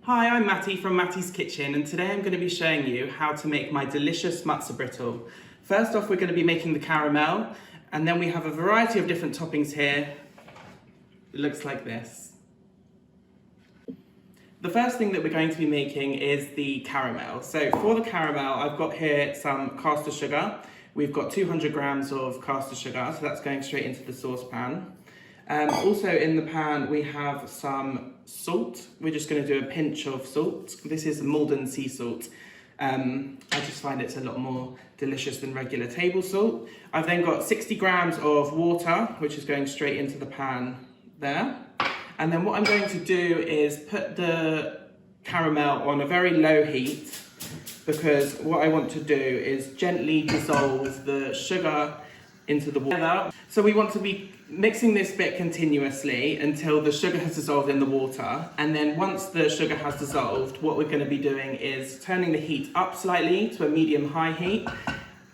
Hi, I'm Matty from Matty's Kitchen, and today I'm going to be showing you how to make my delicious matzah brittle. First off, we're going to be making the caramel, and then we have a variety of different toppings here. It looks like this. The first thing that we're going to be making is the caramel. So for the caramel, I've got here some caster sugar. We've got 200 grams of caster sugar, so that's going straight into the saucepan. Also in the pan we have some salt. We're just going to do a pinch of salt. This is Malden sea salt. I just find it's a lot more delicious than regular table salt. I've then got 60 grams of water, which is going straight into the pan there. And then what I'm going to do is put the caramel on a very low heat, because what I want to do is gently dissolve the sugar into the water. So we want to be mixing this bit continuously until the sugar has dissolved in the water. And then once the sugar has dissolved, what we're going to be doing is turning the heat up slightly to a medium-high heat,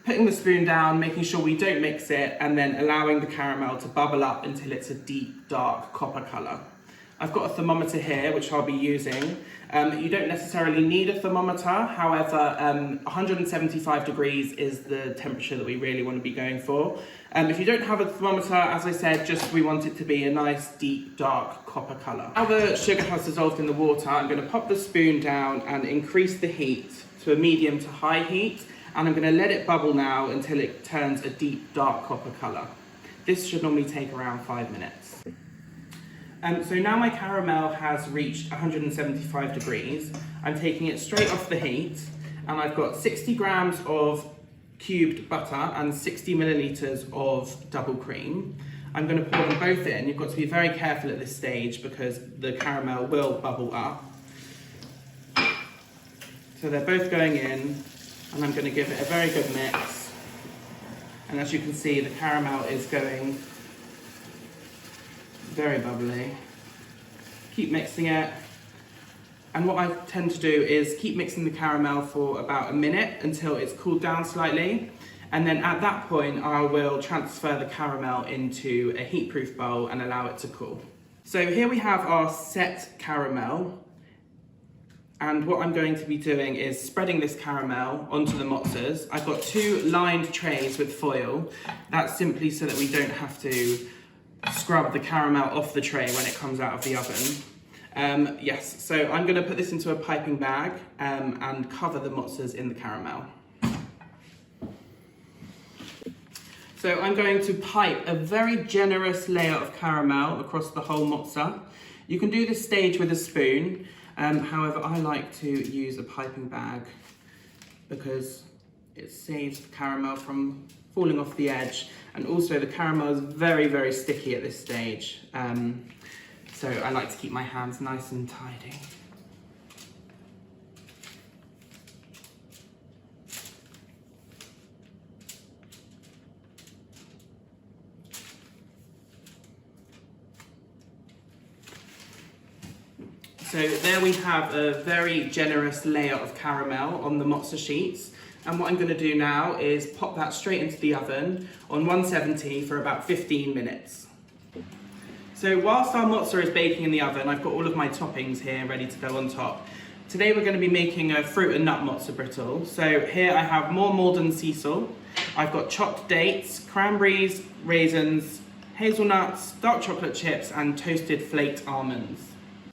putting the spoon down, making sure we don't mix it, and then allowing the caramel to bubble up until it's a deep, dark copper colour. I've got a thermometer here, which I'll be using. You don't necessarily need a thermometer, however, 175 degrees is the temperature that we really want to be going for. If you don't have a thermometer, as I said, we want it to be a nice, deep, dark copper colour. Now the sugar has dissolved in the water, I'm going to pop the spoon down and increase the heat to a medium to high heat, and I'm going to let it bubble now until it turns a deep, dark copper colour. This should normally take around 5 minutes. So now my caramel has reached 175 degrees. I'm taking it straight off the heat, and I've got 60 grams of cubed butter and 60 millilitres of double cream. I'm going to pour them both in. You've got to be very careful at this stage because the caramel will bubble up. So they're both going in, and I'm going to give it a very good mix. And as you can see, the caramel is going very bubbly. Keep mixing it. And what I tend to do is keep mixing the caramel for about a minute until it's cooled down slightly. And then at that point, I will transfer the caramel into a heatproof bowl and allow it to cool. So here we have our set caramel. And what I'm going to be doing is spreading this caramel onto the mozzas. I've got 2 lined trays with foil. That's simply so that we don't have to scrub the caramel off the tray when it comes out of the oven. Yes, so I'm going to put this into a piping bag and cover the mozzas in the caramel. So I'm going to pipe a very generous layer of caramel across the whole mozza. You can do this stage with a spoon, however I like to use a piping bag because it saves the caramel from falling off the edge, and also the caramel is very, very sticky at this stage, so I like to keep my hands nice and tidy. So there we have a very generous layer of caramel on the mozza sheets. And what I'm going to do now is pop that straight into the oven on 170 for about 15 minutes. So whilst our mozza is baking in the oven, I've got all of my toppings here ready to go on top. Today we're going to be making a fruit and nut mozza brittle. So here I have more Malden sea salt. I've got chopped dates, cranberries, raisins, hazelnuts, dark chocolate chips, and toasted flaked almonds.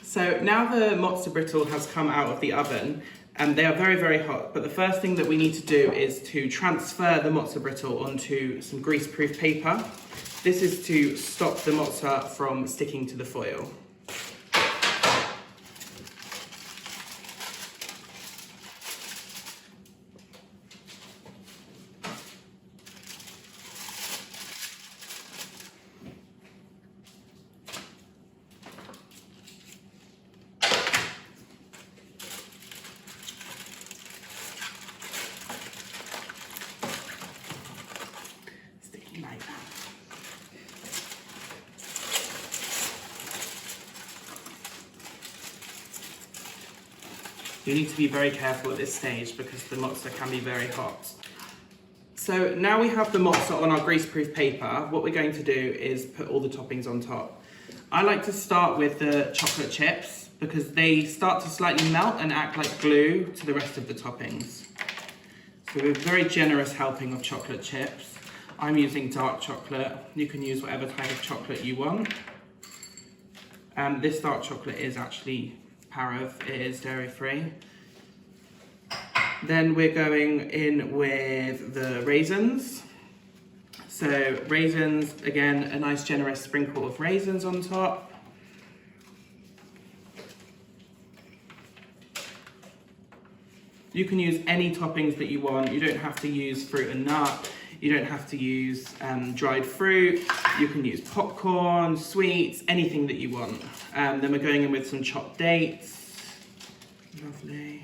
So now the mozza brittle has come out of the oven, and they are very, very hot, but the first thing that we need to do is to transfer the mozza brittle onto some grease-proof paper. This is to stop the mozza from sticking to the foil. You need to be very careful at this stage because the mozza can be very hot. So now we have the mozza on our greaseproof paper. What we're going to do is put all the toppings on top. I like to start with the chocolate chips. because they start to slightly melt and act like glue to the rest of the toppings. So a very generous helping of chocolate chips. I'm using dark chocolate. You can use whatever type of chocolate you want. This dark chocolate is actually Parav, it is dairy free. Then we're going in with the raisins. So raisins, again, a nice generous sprinkle of raisins on top. You can use any toppings that you want. You don't have to use fruit and nut. You don't have to use dried fruit. You can use popcorn, sweets, anything that you want. Then we're going in with some chopped dates. Lovely.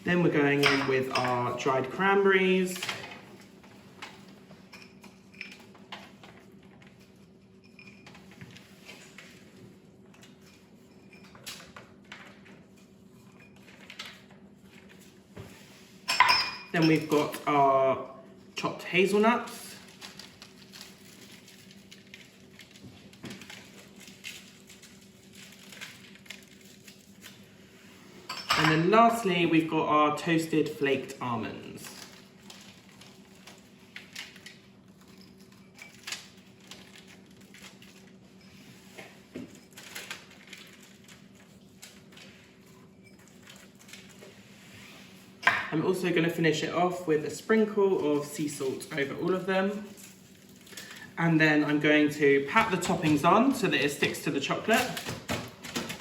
Then we're going in with our dried cranberries. Then we've got our chopped hazelnuts. And then lastly, we've got our toasted flaked almonds. I'm also going to finish it off with a sprinkle of sea salt over all of them. And then I'm going to pat the toppings on so that it sticks to the chocolate.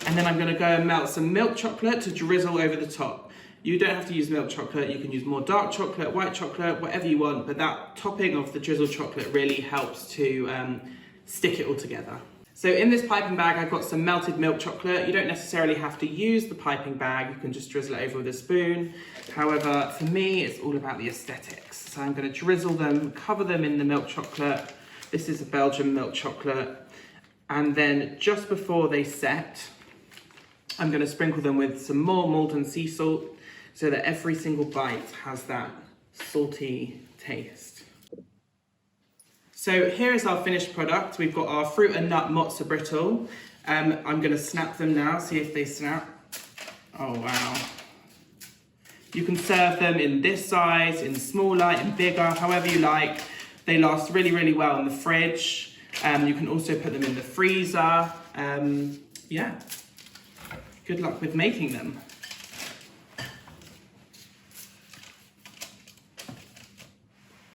And then I'm going to go and melt some milk chocolate to drizzle over the top. You don't have to use milk chocolate, you can use more dark chocolate, white chocolate, whatever you want, but that topping of the drizzled chocolate really helps to stick it all together. So in this piping bag, I've got some melted milk chocolate. You don't necessarily have to use the piping bag, you can just drizzle it over with a spoon. However, for me, it's all about the aesthetics. So I'm going to drizzle them, cover them in the milk chocolate. This is a Belgian milk chocolate. And then just before they set, I'm going to sprinkle them with some more Maldon sea salt so that every single bite has that salty taste. So here is our finished product. We've got our fruit and nut Matzah brittle. I'm going to snap them now, see if they snap. Oh wow. You can serve them in this size, in smaller, in bigger, however you like. They last really, really well in the fridge. You can also put them in the freezer. Yeah. Good luck with making them.